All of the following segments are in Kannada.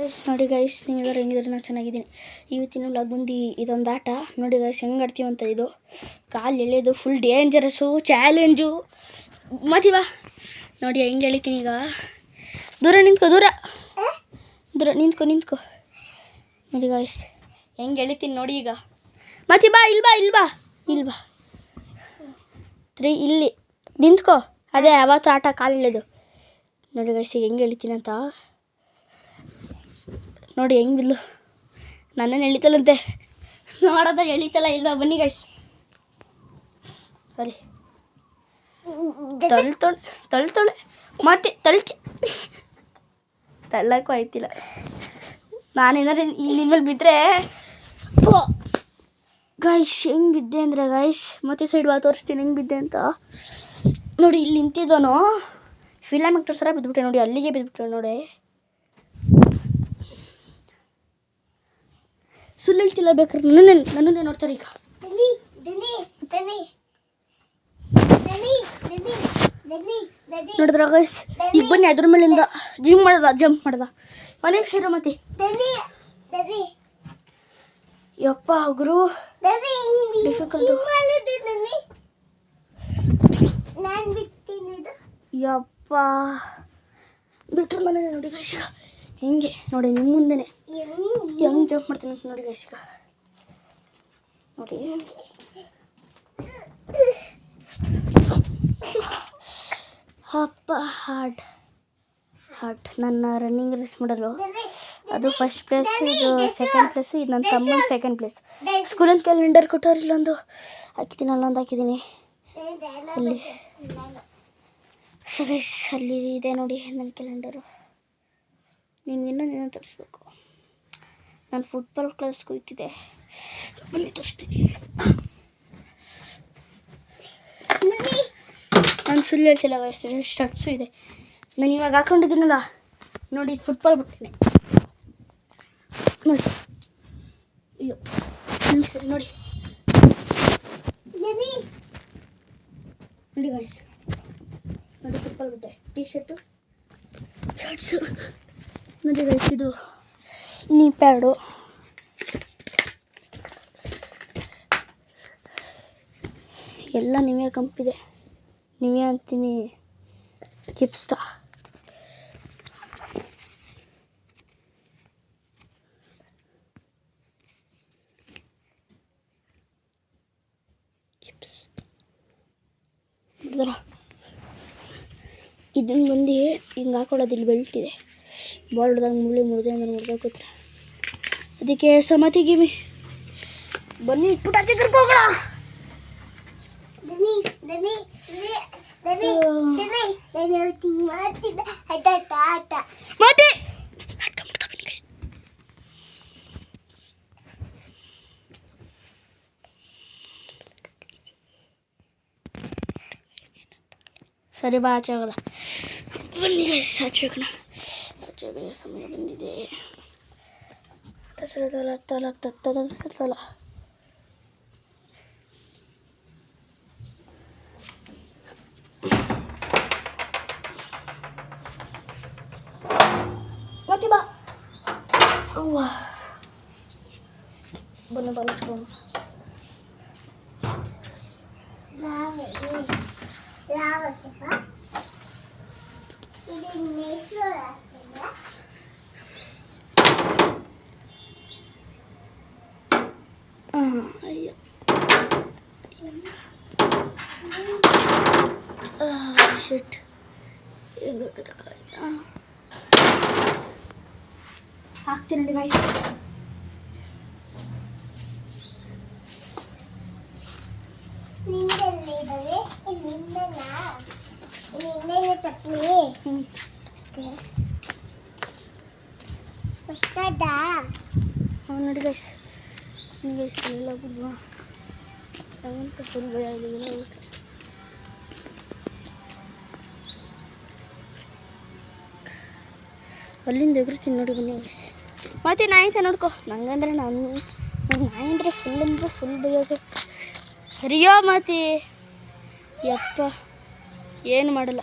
ಗೈಸ್ ನೋಡಿ ಗೈಸ್, ನೀವೆಲ್ಲರೂ ಹೆಂಗಿದ್ರೆ ನಾನು ಚೆನ್ನಾಗಿದ್ದೀನಿ. ಇವತ್ತಿನ ವ್ಲಾಗ್ ಬಂದು ಇದೊಂದು ಆಟ ನೋಡಿ ಗೈಸ್, ಹೆಂಗೆ ಆಡ್ತೀವಂತ. ಇದು ಕಾಲು ಎಳೆಯೋದು ಫುಲ್ ಡೇಂಜರಸ್ಸು, ಚಾಲೆಂಜು. ಮತ್ತಿವಾ ನೋಡಿ ಹೆಂಗೆ ಎಳಿತೀನಿ ಈಗ. ದೂರ ನಿಂತ್ಕೋ, ದೂರ ನಿಂತ್ಕೋ ನೋಡಿ ಗೈಸ್ ಹೆಂಗೆ ಎಳಿತೀನಿ ನೋಡಿ ಈಗ. ಮತ್ತೆ ಬಾ, ಇಲ್ಬಾ 3 ಇಲ್ಲಿ ನಿಂತ್ಕೋ. ಅದೇ ಅವತ್ತು ಆಟ ಕಾಲು ಎಳೆಯೋದು ನೋಡಿ ಗೈಸ್, ಈಗ ಹೆಂಗೆ ಎಳಿತೀನಿ ಅಂತ ನೋಡಿ. ಹೆಂಗೆ ಬಿಲ್ಲು ನನ್ನನ್ನು ಎಳಿತಲ್ಲಂತೆ, ನೋಡೋದ ಎಳಿತಲ್ಲ ಇಲ್ವಾ. ಬನ್ನಿ ಗೈಸ್, ಬರೀ ತೊಳೆ ಮತ್ತೆ ತಳ್ಳಕ್ಕೂ ಆಯ್ತಿಲ್ಲ. ನಾನೇನಾದ್ರೆ ನಿನ್ಮೇಲೆ ಬಿದ್ದರೆ ಗೈಸ್ ಹೆಂಗೆ ಬಿದ್ದೆ ಅಂದರೆ ಗೈಸ್, ಮತ್ತೆ ಸೈಡ್ ತೋರಿಸ್ತೀನಿ ಹೆಂಗೆ ಬಿದ್ದೆ ಅಂತ ನೋಡಿ. ಇಲ್ಲಿ ನಿಂತಿದ್ದೋನು ಫಿಲಮ್ ಆ್ಯಕ್ಟರ್ ಸರ ಬಿದ್ದುಬಿಟ್ಟೆ ನೋಡಿ, ಅಲ್ಲಿಗೆ ಬಿದ್ದುಬಿಟ್ಟೆ ನೋಡಿ. ಸುಳ್ಳು ಹೇಳ್ತಿಲ್ಲ, ಬೇಕಾದ್ರೆ ನನ್ನನ್ನೇ ನೋಡ್ತಾರೆ ಈಗ. ನೋಡಿದ್ರ ಗೈಸ್, ಈಗ ಬನ್ನಿ ಅದ್ರ ಮೇಲಿಂದ ಜಂಪ್ ಮಾಡ್ದ. ಒಂದು ನಿಮಿಷ ಇರೋ ಮತ್ತೆ. ಯಪ್ಪ ಗುರು ಡಿಫಿಕಲ್ಟು. ಯಪ್ಪ ಬಿಟ್ಟರೆ ಮನೆ ನೋಡಿ ಗೈಸ್. ಈಗ ಹೆಂಗೆ ನೋಡಿ ನಿಮ್ಮ ಮುಂದೆನೆ ಹೆಂಗೆ ಜಂಪ್ ಮಾಡ್ತೀನಿ ಅಂತ ನೋಡಿ ಗೈಸ್. ಈಗ ನೋಡಿ ಅಪ್ಪ ಹಾರ್ಟ್ ನನ್ನ ರನ್ನಿಂಗ್ ರೇಸ್ ಮಾಡಲು ಅದು ಫಸ್ಟ್ ಪ್ಲೇಸ್, ಇದು ಸೆಕೆಂಡ್ ಪ್ಲೇಸು, ಇದು ನನ್ನ ತಮ್ಮನ ಸೆಕೆಂಡ್ ಪ್ಲೇಸ್. ಸ್ಕೂಲಿನ ಕ್ಯಾಲೆಂಡರ್ ಕೊಟ್ಟವ್ರು, ಇಲ್ಲೊಂದು ಹಾಕಿದ್ದೀನಿ, ಅಲ್ಲೊಂದು ಹಾಕಿದ್ದೀನಿ. ಅಲ್ಲಿ ಗೈಸ್ ಅಲ್ಲಿ ಇದೆ ನೋಡಿ ನನ್ನ ಕ್ಯಾಲೆಂಡರು. ನಿಮ್ಗೆ ಇನ್ನೊಂದೇನೋ ತೋರಿಸ್ಬೇಕು. ನಾನು ಫುಟ್ಬಾಲ್ ಕ್ಲಾಸ್ಗೆ ಹೋಗ್ತಿದ್ದೆ, ಬನ್ನಿ ತೋರಿಸ್ತೀನಿ. ನಾನು ಸುಳ್ಳು ಹೇಳ್ತಿಲ್ಲ ಗೈಸ್, ಸ್ಟಟ್ಸು ಇದೆ. ನಾನು ಇವಾಗ ಹಾಕೊಂಡಿದ್ದೀನಲ್ಲ ನೋಡಿ, ಇದು ಫುಟ್ಬಾಲ್ ಬಿಟ್ಟಿನಿ ನೋಡಿ. ಅಯ್ಯೋ ಸರಿ ನೋಡಿ ಗೈಸ್, ನೋಡಿ ಫುಟ್ಬಾಲ್ ಬಿಟ್ಟೆ, ಟೀ ಶರ್ಟು ಶರ್ಟ್ಸು ನೋಡಿ ಗೈಸ್. ಇದು ನೀ ಪ್ಯಾಡು, ಎಲ್ಲ ನಿವೇ ಕಂಪಿದೆ. ನಿವೇ ಅಂತೀನಿ ಚಿಪ್ಸ್ದ. ಇದನ್ನು ಬಂದು ಹಿಂಗೆ ಹಾಕೊಳ್ಳೋದು. ಇಲ್ಲಿ ಬೆಲ್ಟ್ ಇದೆ, ಬಾಲ್ ಹೊಡೆದಾಗ ಮುರಿದೆ ಅಂದ್ರೆ ಮುರಿದೋಗುತ್ತೆ. ಅದಕ್ಕೆ ಸಮತಿ ಗಿಮಿ ಬನ್ನಿ ಇಟ್ಬಿಟ್ಟು ಆಚೆ ಕರ್ಕೋಗೋಣ. ಮತ್ತೆ ಸರಿ ಬಾ, ಆಚೆ ಆಗೋದ. ಬನ್ನಿ ಗೈಸ್ ಆಚೆ ಹೋಗೋಣ. ಆಚೆಗೆ ಸಮಯ ಬಂದಿದೆ. ತಲ ಮತ್ತೆ ಬಾ. ಅವ್ವ ಬನ್ನ ಬಾಲಿಸ್ಕೊಂಡು ಅಯ್ಯೋ ಶೆಟ್ ಹೆಂಗಾಯ್ತಾ ಹಾಕ್ತೀನಿ ನೋಡಿ ಗೈಸ್. ಚಟ್ನಿ ಹೊಸದಾ ನೋಡಿ ಗೈಸ್, ಎಲ್ಲ ಬಿಡ್ವಾ ಅಂತ ಫುಲ್ ಭಯ ಆಗಿದ್ದೀನಿ. ಅಲ್ಲಿಂದ ಎಗ್ರಿತೀನಿ ನೋಡಿ. ಬನ್ನಿ ಗೈಸ್, ಮತ್ತೆ ನಾಯಿ ಅಂತ ನೋಡ್ಕೊ. ನಂಗಂದ್ರೆ ನಾಯಿ ಅಂದರೆ ಫುಲ್ ಭಯ. ಹರಿಯೋ ಮಾತಿ ಯಪ್ಪ ಏನು ಮಾಡಲ್ಲ.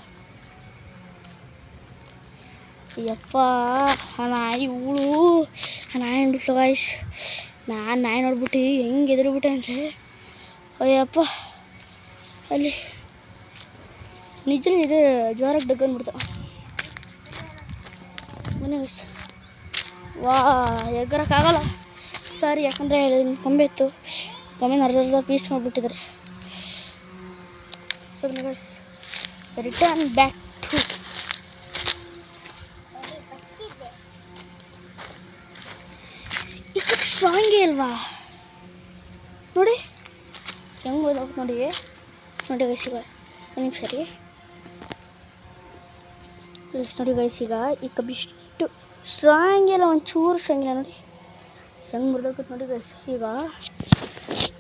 ಯಪ್ಪ ಆ ನಾಯಿ ಹುಳು ಆ ನಾಯಿ ನೋಡ್ಬಿಟ್ಲು ಗಾಯ್ಸ್. ನಾನು ನಾಯಿ ನೋಡ್ಬಿಟ್ಟು ಹೆಂಗೆ ಎದುರುಬಿಟ್ಟೆ ಅಂದರೆ ಅಯ್ಯಪ್ಪ ಅಲ್ಲಿ ನಿಜ ಇದೆ ಜ್ವರಕ್ಕೆ ಡಗ್ಗನ್ಬಿಡ್ತಾವ. ಬನ್ನಿ ಗಾಯ್ಸ್. ವಾ ಎಗ್ಗರಕ್ಕಾಗಲ್ಲ ಸಾರಿ, ಯಾಕಂದರೆ ಕೊಂಬೆ ಇತ್ತು, ಕೊಂಬೆನ ಅರ್ಧ ಪೀಸ್ ಮಾಡಿಬಿಟ್ಟಿದ್ದಾರೆ. So guys return back to ಸ್ಟ್ರಾಂಗೇ ಅಲ್ವಾ ನೋಡಿ ಹೆಂಗೆ ಓದೋಕೆ ನೋಡಿ ಗೈಸ್. ಈಗ ಒಂದು ನಿಮಿಷ ರೀ ನೋಡಿ ಗೈಸ್. ಈಗ ಈ ಕಬ್ಬಿಷ್ಟು ಸ್ಟ್ರಾಂಗ್ ಇಲ್ಲ, ಒಂಚೂರು ಸ್ಟ್ರಾಂಗ್ ಇಲ್ಲ ನೋಡಿ ಹೆಂಗೆ ಮುರಿದೋಗುತ್ತೆ ನೋಡಿ ಗೈಸ್. ಈಗ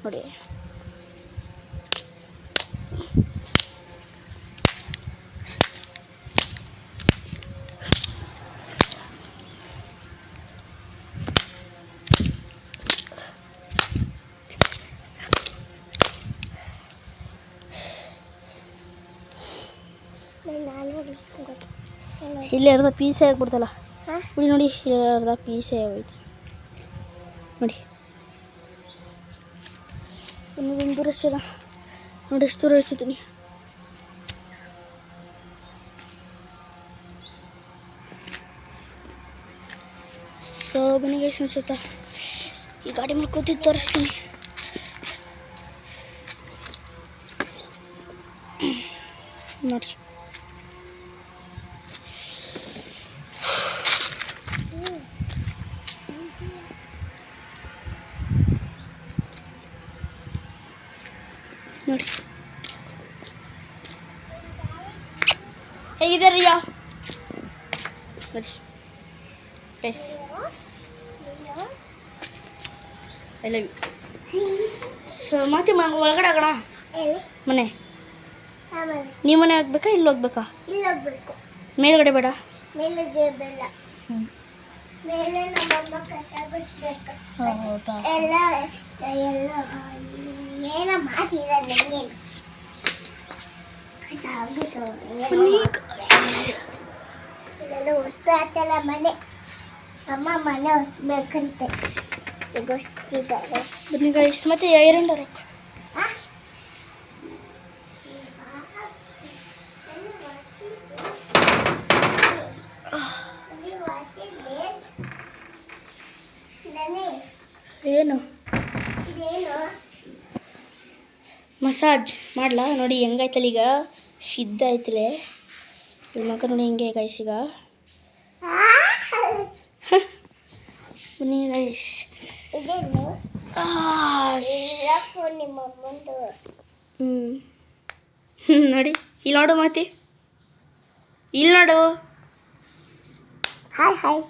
ನೋಡಿ ಇಲ್ಲಿ ಅರ್ಧ ಪೀಸೇ ಆಗ್ಬಿಡ್ತಲ್ಲ ನೋಡಿ ನೋಡಿ, ಇಲ್ಲಿ ಅರ್ಧ ಪೀಸೇ ಆಗೋಯ್ತು ನೋಡಿ. ಇನ್ನೊಂದು ದೂರ ಅಷ್ಟೇ ನೋಡಿ, ಎಷ್ಟು ದೂರ ಇಳಿಸಿದ್ದೀನಿ. ಸೊ ಬನ್ನಿಗೆ ಅನಿಸುತ್ತಾ ಈ ಗಾಡಿ ಮೇಲೆ ಕೂತಿದ್ದು ತೋರಿಸ್ತೀನಿ. ನೋಡಿ ನೋಡಿ ಹೇಗಿದೆ ರಿಯಾ ನೋಡಿ taste. I love you. So ಮತ್ತೆ ಒಳಗಡೆ ಆಗೋಣ ಮನೆ. ನೀವು ಮನೆ ಹೋಗ್ಬೇಕಾ ಇಲ್ಲಿ ಹೋಗ್ಬೇಕಾ? ಇಲ್ಲಿ ಹೋಗ್ಬೇಕು. ಮೇಲ್ಗಡೆ ಬೇಡ? ಮೇಲ್ಗಡೆ ಬೇಡ. ಮೇಲೆ ನಮ್ಮಮ್ಮ ಕಸ ಗುಡಿಸ್ಬೇಕು. ಎಲ್ಲ ಎಲ್ಲ ಏನೋ ಮಾಡ್ತಿಲ್ಲ ನನಗೆ. ಕಸ ಗುಡಿಸೋ ಇದೆಲ್ಲ ಹೊಸ್ದಾಯ್ತಲ್ಲ ಮನೆ. ಅಮ್ಮ ಮನೆ ಹೊಸ್ಬೇಕಂತೆ ಈಗ ಹೊಸ್ತಿದ್ದಾರೆ. ಬನ್ನಿ ಗೈಸ್ ಮತ್ತೆ ಐರನ್ ಡೋರ್ ಏನು ಮಸಾಜ್ ಮಾಡಲಾ ನೋಡಿ ಹೆಂಗಾಯ್ತಲ್ಲ. ಈಗ ಸಿದ್ಧ ಆಯ್ತಲೆ ಇಲ್ಲಿ ಮಕ್ಕ ನೋಡಿ ಹೆಂಗೆ ಗೈಸ್. ಈಗ ಬನ್ನಿ ಗೈಸ್. ನೋಡಿ ಇಲ್ಲಿ ನೋಡು ಮಾತಿ, ಇಲ್ಲಿ ನೋಡು. Hi hi.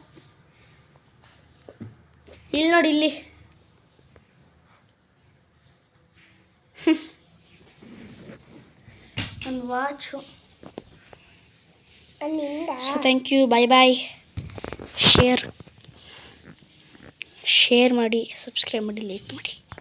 ಇಲ್ಲಿ ನೋಡಿ ಇಲ್ಲಿ. ಒಂದು watch. So thank you, bye bye. Share ಮಾಡಿ, ಸಬ್ಸ್ಕ್ರೈಬ್ ಮಾಡಿ, ಲೈಕ್ ಮಾಡಿ.